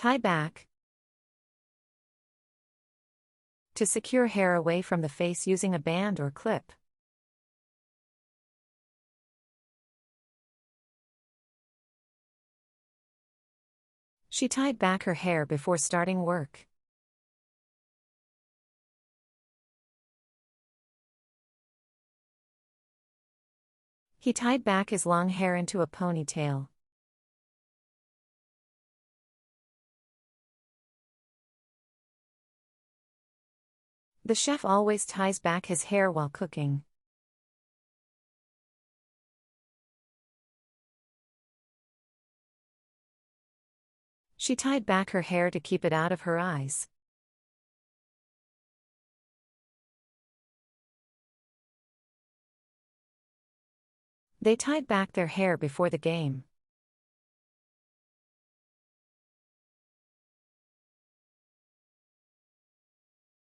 Tie back. To secure hair away from the face using a band or clip. She tied back her hair before starting work. He tied back his long hair into a ponytail. The chef always ties back his hair while cooking. She tied back her hair to keep it out of her eyes. They tied back their hair before the game.